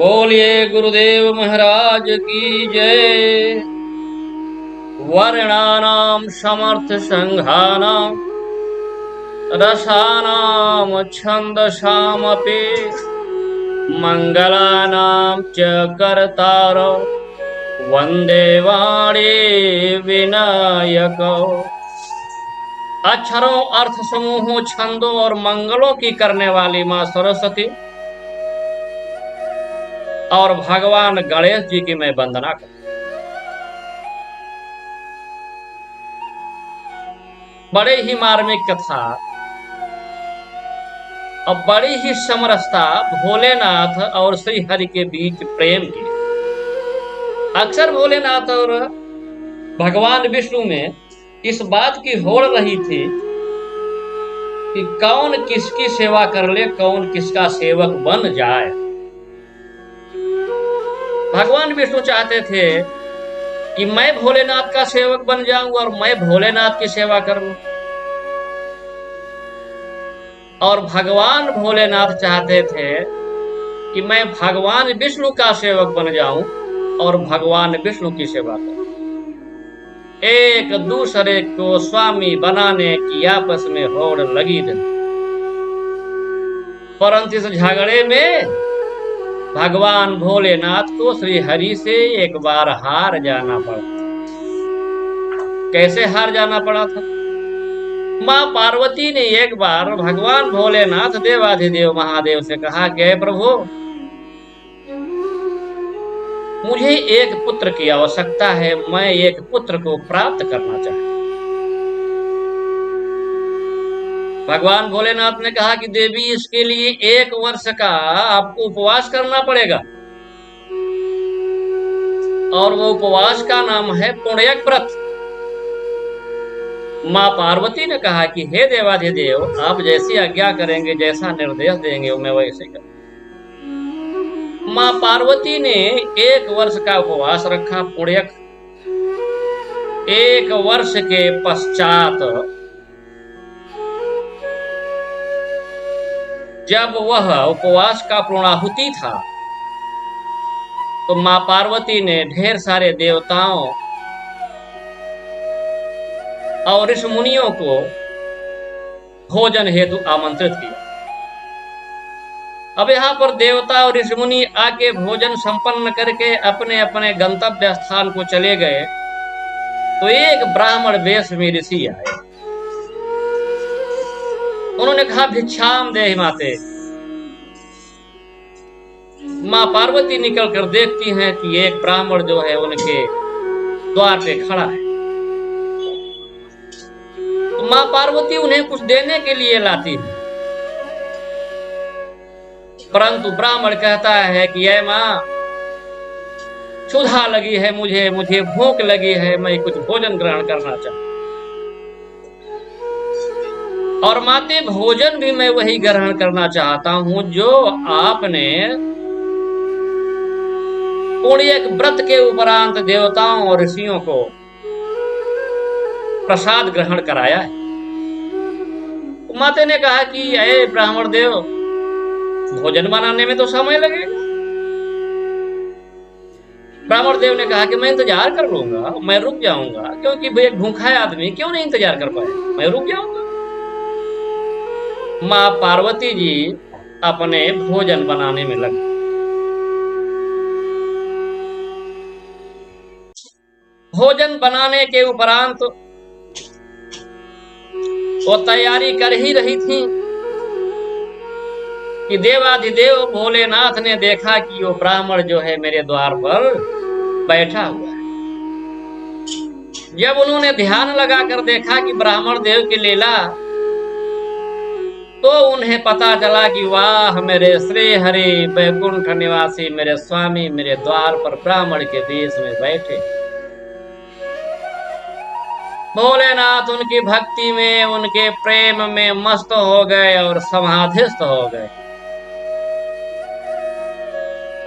बोलिए गुरुदेव महाराज की जय। वर्णानाम समर्थ संघानाम रसानाम छंदसामपि मंगलानाम च कर्तारो वंदे वाणी विनायक। अक्षरों, अर्थ समूहों, छंदों और मंगलों की करने वाली मां सरस्वती और भगवान गणेश जी की मैं वंदना करता हूं। बड़े ही मार्मिक कथा और बड़ी ही समरसता भोलेनाथ और श्री हरि के बीच प्रेम की। अक्सर भोलेनाथ और भगवान विष्णु में इस बात की होड़ रही थी कि कौन किसकी सेवा कर ले, कौन किसका सेवक बन जाए। भगवान विष्णु चाहते थे कि मैं भोलेनाथ का सेवक बन जाऊं और मैं भोलेनाथ की सेवा करूं, और भगवान भोलेनाथ चाहते थे कि मैं भगवान विष्णु का सेवक बन जाऊं और भगवान विष्णु की सेवा करूं। एक दूसरे को स्वामी बनाने की आपस में होड़ लगी थी, परंतु इस झगड़े में भगवान भोलेनाथ को श्री हरि से एक बार हार जाना पड़ा। कैसे हार जाना पड़ा था? मां पार्वती ने एक बार भगवान भोलेनाथ देवाधिदेव महादेव से कहा कि प्रभु, मुझे एक पुत्र की आवश्यकता है, मैं एक पुत्र को प्राप्त करना चाहता हूं। भगवान भोलेनाथ ने कहा कि देवी, इसके लिए 1 वर्ष का आपको उपवास करना पड़ेगा, और वो उपवास का नाम है पुण्यक व्रत। मां पार्वती ने कहा कि हे देवाधिदेव, आप जैसी आज्ञा करेंगे, जैसा निर्देश देंगे मैं वैसे करूंगा। मां पार्वती ने 1 वर्ष का उपवास रखा, पुण्यक। 1 वर्ष के पश्चात जब वह उपवास का पूर्णाहुति था, तो मां पार्वती ने ढेर सारे देवताओं और ऋषि मुनियों को भोजन हेतु आमंत्रित किया। अब यहाँ पर देवता और ऋषि मुनि आके भोजन संपन्न करके अपने अपने गंतव्य स्थान को चले गए, तो एक ब्राह्मण वेश में ऋषि आए। उन्होंने कहा, भिक्षाम देहि माते। मां पार्वती निकल कर देखती हैं कि एक ब्राह्मण जो है उनके द्वार पे खड़ा है। तो मां पार्वती उन्हें कुछ देने के लिए लाती है, परंतु ब्राह्मण कहता है कि ऐ मां, क्षुधा लगी है, मुझे भूख लगी है, मैं कुछ भोजन ग्रहण करना चाहता हूं। और माते, भोजन भी मैं वही ग्रहण करना चाहता हूं जो आपने पुण्यक व्रत के उपरांत देवताओं और ऋषियों को प्रसाद ग्रहण कराया है। तो माते ने कहा कि ऐ ब्राह्मण देव, भोजन बनाने में तो समय लगेगा। ब्राह्मण देव ने कहा कि मैं इंतजार कर लूंगा, मैं रुक जाऊंगा, क्योंकि एक भूखा है आदमी क्यों नहीं इंतजार कर पाए, मैं रुक जाऊंगा। मां पार्वती जी अपने भोजन बनाने में लगी। भोजन बनाने के उपरांत वो तैयारी कर ही रही थी कि देवाधिदेव भोलेनाथ ने देखा कि वो ब्राह्मण जो है मेरे द्वार पर बैठा हुआ है। जब उन्होंने ध्यान लगाकर देखा कि ब्राह्मण देव की लीला, तो उन्हें पता चला कि वाह, मेरे श्री हरि वैकुंठ निवासी मेरे स्वामी मेरे द्वार पर ब्राह्मण के वेश में बैठे। भोलेनाथ उनकी भक्ति में, उनके प्रेम में मस्त हो गए और समाधिस्थ हो गए।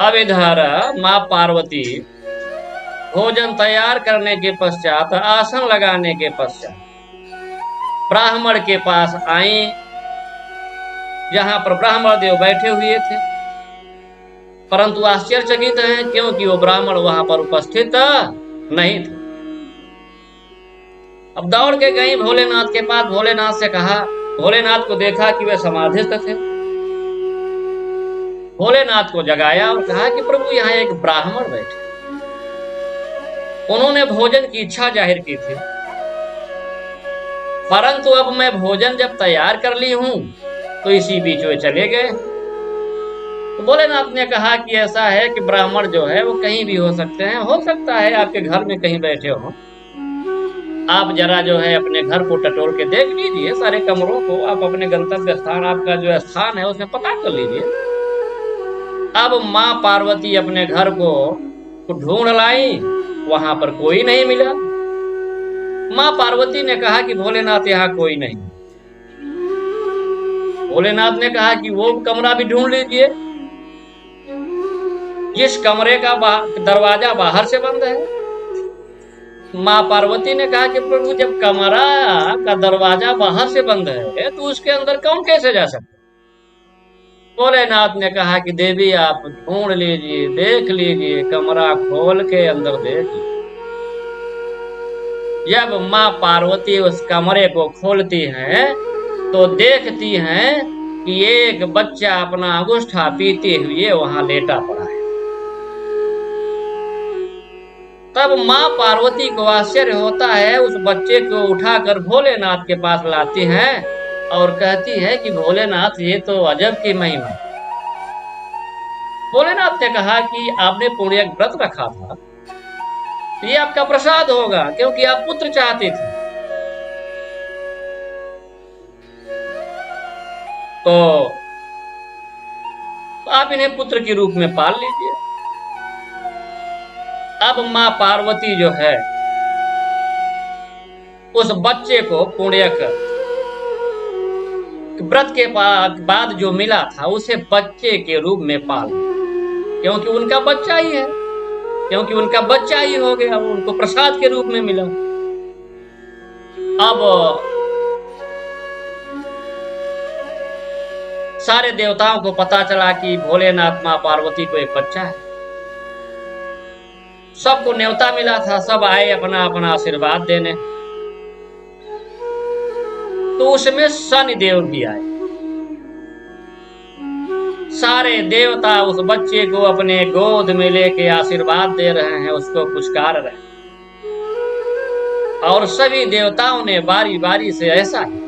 अब इधर मां पार्वती भोजन तैयार करने के पश्चात, आसन लगाने के पश्चात ब्राह्मण के पास आई, जहां पर ब्राह्मण देव बैठे हुए थे। परंतु आश्चर्यचकित हैं क्योंकि वो ब्राह्मण वहां पर उपस्थित नहीं थे। अब दौड़ के गई भोलेनाथ के पास, भोलेनाथ से कहा, भोलेनाथ को देखा कि वे समाधिस्थ थे। भोलेनाथ को जगाया और कहा कि प्रभु यहाँ एक ब्राह्मण बैठे, उन्होंने भोजन की इच्छा जाहिर की थी, परंतु अब मैं भोजन जब तैयार कर ली हूं तो इसी बीच वे चले गए। तो भोलेनाथ ने कहा कि ऐसा है कि ब्राह्मण जो है वो कहीं भी हो सकते हैं, हो सकता है आपके घर में कहीं बैठे हो, आप जरा जो है अपने घर को टटोल के देख लीजिए, सारे कमरों को, आप अपने गंतव्य स्थान, आपका जो स्थान है उसमें पता कर लीजिए। अब माँ पार्वती अपने घर को ढूंढ लाई, वहां पर कोई नहीं मिला। माँ पार्वती ने कहा कि भोलेनाथ यहाँ कोई नहीं। भोलेनाथ ने कहा कि वो कमरा भी ढूंढ लीजिए जिस कमरे का दरवाजा बाहर से बंद है। माँ पार्वती ने कहा कि प्रभु जब कमरा का दरवाजा बाहर से बंद है तो उसके अंदर कौन कैसे जा सकता। भोलेनाथ ने कहा कि देवी आप ढूंढ लीजिए, देख लीजिए, कमरा खोल के अंदर देख लीजिए। जब माँ पार्वती उस कमरे को खोलती हैं तो देखती हैं कि एक बच्चा अपना अंगूठा पीते हुए वहां लेटा पड़ा है। तब माँ पार्वती को आश्चर्य होता है, उस बच्चे को उठाकर भोलेनाथ के पास लाती हैं और कहती है कि भोलेनाथ ये तो अजब की महिमा। भोलेनाथ ने कहा कि आपने पुण्य व्रत रखा था, ये आपका प्रसाद होगा क्योंकि आप पुत्र चाहते थे। तो आप इन्हें पुत्र के रूप में पाल लीजिए। अब माँ पार्वती जो है उस बच्चे को पुण्य व्रत के बाद जो मिला था उसे बच्चे के रूप में पाल, क्योंकि उनका बच्चा ही है, क्योंकि उनका बच्चा ही हो गया, उनको प्रसाद के रूप में मिला। अब सारे देवताओं को पता चला कि भोलेनाथ माँ पार्वती को एक बच्चा है। सबको न्योता मिला था, सब आए अपना अपना आशीर्वाद देने। तो उसमें शनिदेव भी आए। सारे देवता उस बच्चे को अपने गोद में लेके आशीर्वाद दे रहे हैं, उसको पुचकार रहे हैं। और सभी देवताओं ने बारी बारी से ऐसा ही,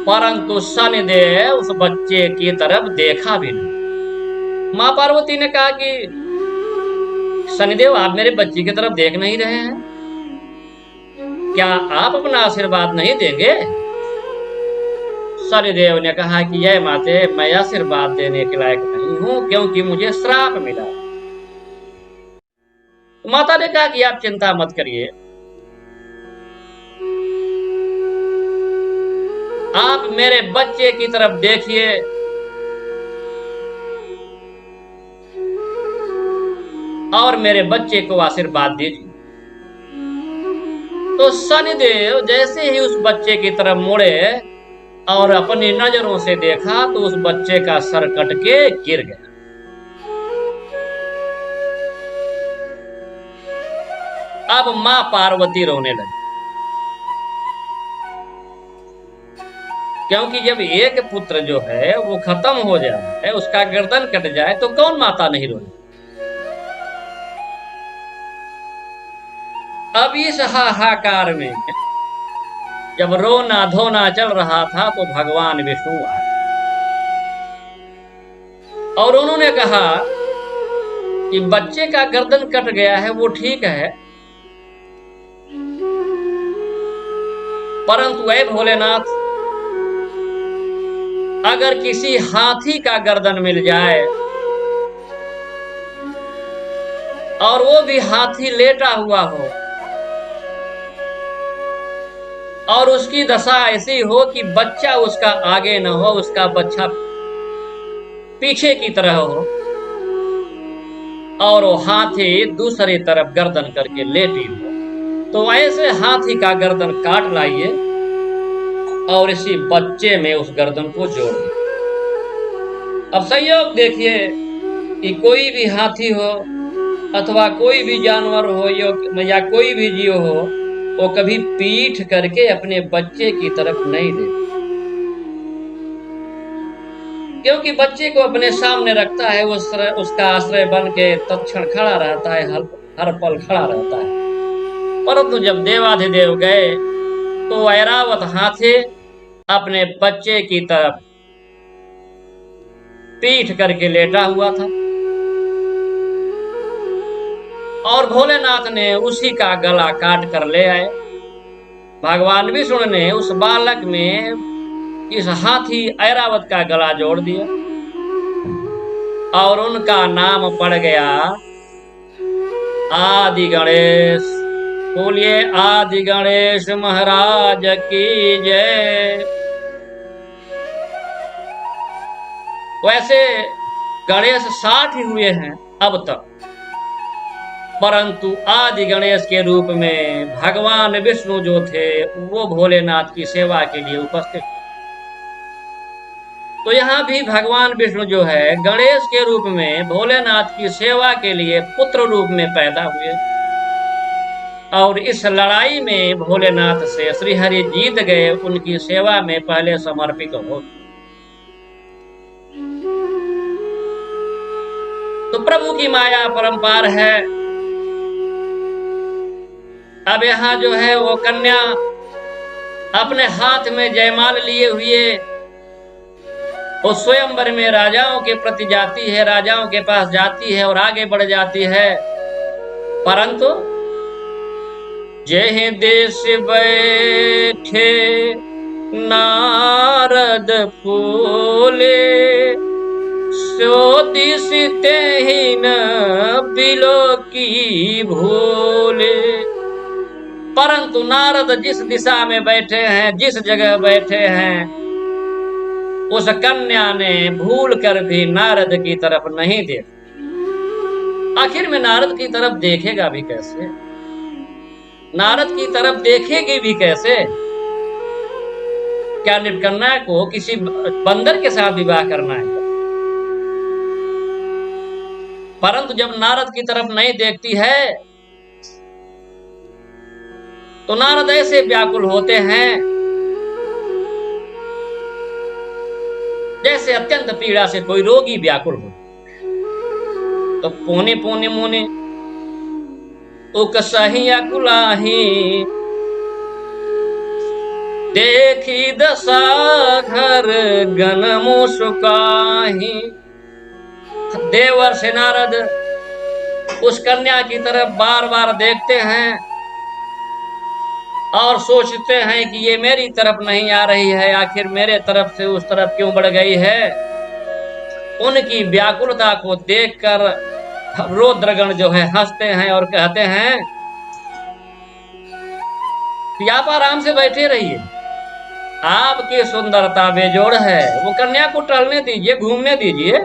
परंतु शनिदेव उस बच्चे की तरफ देखा भी नहीं। माँ पार्वती ने कहा कि शनिदेव आप मेरे बच्चे की तरफ देख नहीं रहे हैं, क्या आप अपना आशीर्वाद नहीं देंगे। शनिदेव ने कहा कि जय माते, मैं आशीर्वाद देने के लायक नहीं हूं क्योंकि मुझे श्राप मिला। माता ने कहा कि आप चिंता मत करिए, आप मेरे बच्चे की तरफ देखिए, और मेरे बच्चे को आशीर्वाद दीजिए। तो शनिदेव जैसे ही उस बच्चे की तरफ मुड़े और अपनी नजरों से देखा तो उस बच्चे का सर कट के गिर गया। अब मां पार्वती रोने लगी, क्योंकि जब एक पुत्र जो है वो खत्म हो जाए, उसका गर्दन कट जाए तो कौन माता नहीं रोए। अब इस हाहाकार में जब रोना धोना चल रहा था तो भगवान विष्णु आए और उन्होंने कहा कि बच्चे का गर्दन कट गया है वो ठीक है, परंतु ऐ भोलेनाथ, अगर किसी हाथी का गर्दन मिल जाए और वो भी हाथी लेटा हुआ हो और उसकी दशा ऐसी हो कि बच्चा उसका आगे न हो, उसका बच्चा पीछे की तरह हो और वो हाथी दूसरी तरफ गर्दन करके लेटी हो, तो ऐसे हाथी का गर्दन काट लाइए और इसी बच्चे में उस गर्दन को जोड़ दिए। अब संयोग देखिए, कि कोई भी हाथी हो अथवा कोई भी जानवर हो या कोई भी जीव हो, वो कभी पीठ करके अपने बच्चे की तरफ नहीं दे, क्योंकि बच्चे को अपने सामने रखता है, उसका आश्रय बन के तत्क्षण खड़ा रहता है, हर पल खड़ा रहता है। परंतु जब देवाधिदेव गए तो ऐरावत हाथी अपने बच्चे की तरफ पीठ करके लेटा हुआ था और भोलेनाथ ने उसी का गला काट कर ले आए। भगवान विष्णु ने उस बालक में इस हाथी ऐरावत का गला जोड़ दिया और उनका नाम पड़ गया आदि गणेश। बोलिए आदि गणेश महाराज की जय। वैसे गणेश 60 ही हुए हैं अब तक, परंतु आदि गणेश के रूप में भगवान विष्णु जो थे वो भोलेनाथ की सेवा के लिए उपस्थित। तो यहाँ भी भगवान विष्णु जो है गणेश के रूप में भोलेनाथ की सेवा के लिए पुत्र रूप में पैदा हुए और इस लड़ाई में भोलेनाथ से श्रीहरि जीत गए, उनकी सेवा में पहले समर्पित हो। तो प्रभु की माया परंपार है। अब यहाँ जो है वो कन्या अपने हाथ में जयमाल लिए हुए वो स्वयंवर में राजाओं के प्रति जाती है, राजाओं के पास जाती है और आगे बढ़ जाती है। परंतु जय देश बैठे नारद फूले, सो दिस ही न बिलो की भूले। परंतु नारद जिस दिशा में बैठे हैं, जिस जगह बैठे हैं, उस कन्या ने भूल कर भी नारद की तरफ नहीं देखा। आखिर में नारद की तरफ देखेगा भी कैसे? नारद की तरफ देखेगी भी कैसे? क्या निपकन्या को किसी बंदर के साथ विवाह करना है? परंतु जब नारद की तरफ नहीं देखती है तो नारद ऐसे व्याकुल होते हैं जैसे अत्यंत पीड़ा से कोई रोगी व्याकुल हो। तो पोने पोने मोने उकसही अकुलाही, देखी दशा घर गन मुस्काही। देवर से नारद उस कन्या की तरफ बार बार देखते हैं और सोचते हैं कि ये मेरी तरफ नहीं आ रही है, आखिर मेरे तरफ से उस तरफ क्यों बढ़ गई है। उनकी व्याकुलता को देखकर रुद्रगण जो है हंसते हैं और कहते हैं कि आप आराम से बैठे रहिए, आपकी सुंदरता बेजोड़ है, वो कन्या को टहलने दीजिए, घूमने दीजिए,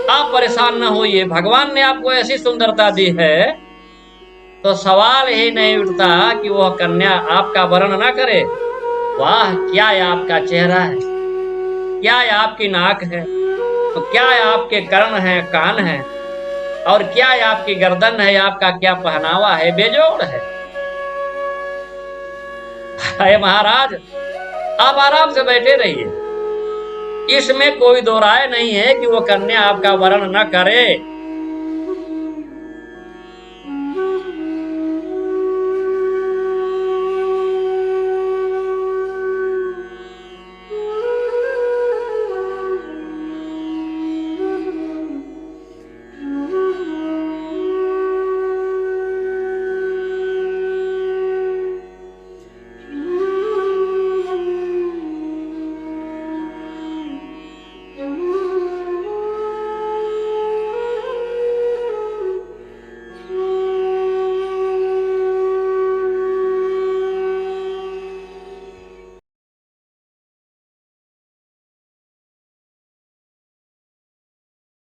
आप परेशान न होइए। भगवान ने आपको ऐसी सुंदरता दी है तो सवाल ही नहीं उठता कि वह कन्या आपका वर्ण ना करे। वाह, क्या आपका चेहरा है, क्या आपकी नाक है, तो क्या आपके कर्ण हैं, कान हैं, और क्या आपकी गर्दन है, आपका क्या पहनावा है, बेजोड़ है। अरे महाराज, आप आराम से बैठे रहिए, इसमें कोई दो राय नहीं है कि वो कन्या आपका वर्ण न करे।